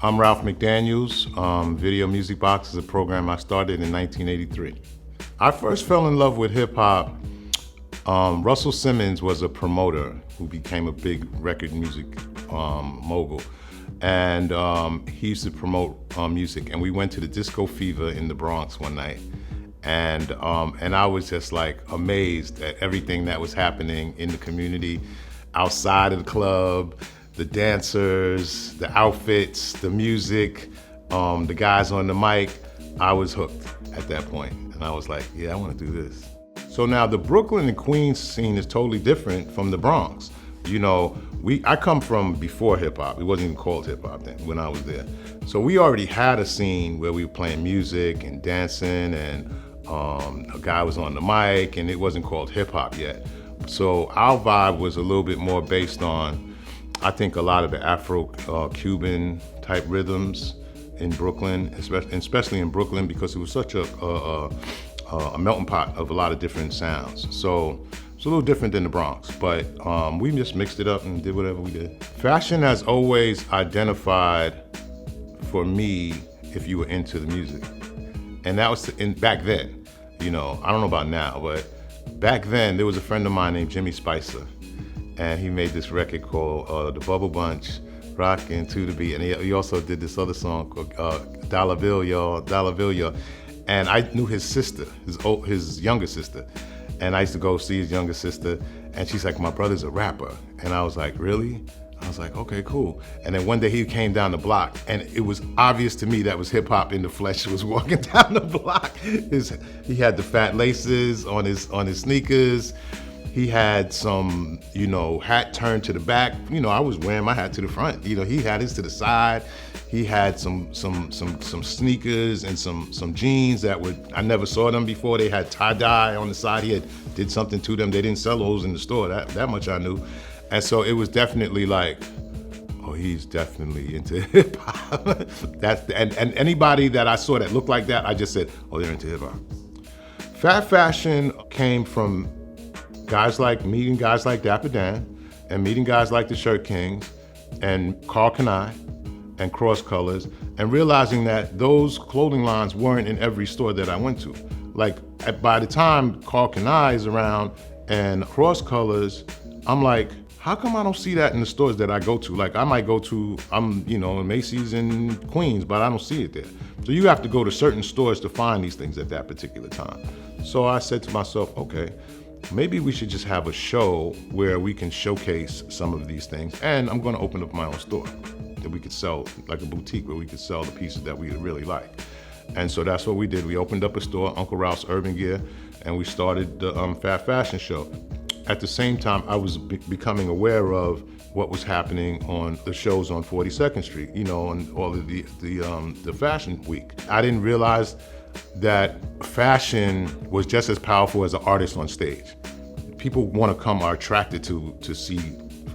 I'm Ralph McDaniels. Video Music Box is a program I started in 1983. I first fell in love with hip hop. Russell Simmons was a promoter who became a big record music mogul. And he used to promote music. And we went to the Disco Fever in the Bronx one night. And I was just like amazed at everything that was happening in the community, outside of the club, the dancers, the outfits, the music, the guys on the mic. I was hooked at that point. And I was like, yeah, I want to do this. So now the Brooklyn and Queens scene is totally different from the Bronx. You know, I come from before hip hop. It wasn't even called hip hop then when I was there. So we already had a scene where we were playing music and dancing, and a guy was on the mic, and it wasn't called hip hop yet. So our vibe was a little bit more based on, I think, a lot of the Afro-Cuban type rhythms in Brooklyn, especially in Brooklyn, because it was such a melting pot of a lot of different sounds. So it's a little different than the Bronx, but we just mixed it up and did whatever we did. Fashion has always identified for me if you were into the music. And that was back then. You know, I don't know about now, but back then there was a friend of mine named Jimmy Spicer, and he made this record called The Bubble Bunch, Rockin' to the Beat. And he also did this other song called Dollar Bill, Y'all, Dollar Bill, Y'all. And I knew his sister, his younger sister. And I used to go see his younger sister, and she's like, my brother's a rapper. And I was like, really? I was like, okay, cool. And then one day he came down the block, and it was obvious to me that was hip hop in the flesh. He was walking down the block. He had the fat laces on his sneakers. He had some, hat turned to the back. I was wearing my hat to the front. He had his to the side. He had some sneakers and some jeans that I never saw them before. They had tie-dye on the side. He did something to them. They didn't sell those in the store. That much I knew. And so it was definitely like, oh, he's definitely into hip hop. And anybody that I saw that looked like that, I just said, oh, they're into hip hop. Phat Fashion came from meeting guys like Dapper Dan, and meeting guys like the Shirt Kings and Carl Kanai and Cross Colors, and realizing that those clothing lines weren't in every store that I went to. Like, by the time Carl Kanai is around and Cross Colors, I'm like, how come I don't see that in the stores that I go to? Like, I might go to, Macy's in Queens, but I don't see it there. So you have to go to certain stores to find these things at that particular time. So I said to myself, okay, maybe we should just have a show where we can showcase some of these things. And I'm gonna open up my own store that we could sell, like a boutique where we could sell the pieces that we really like. And so that's what we did. We opened up a store, Uncle Ralph's Urban Gear, and we started the Phat Fashion show. At the same time, I was becoming aware of what was happening on the shows on 42nd Street, and all of the fashion week. I didn't realize that fashion was just as powerful as an artist on stage. People are attracted to see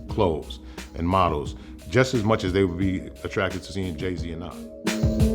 clothes and models just as much as they would be attracted to seeing Jay-Z and I.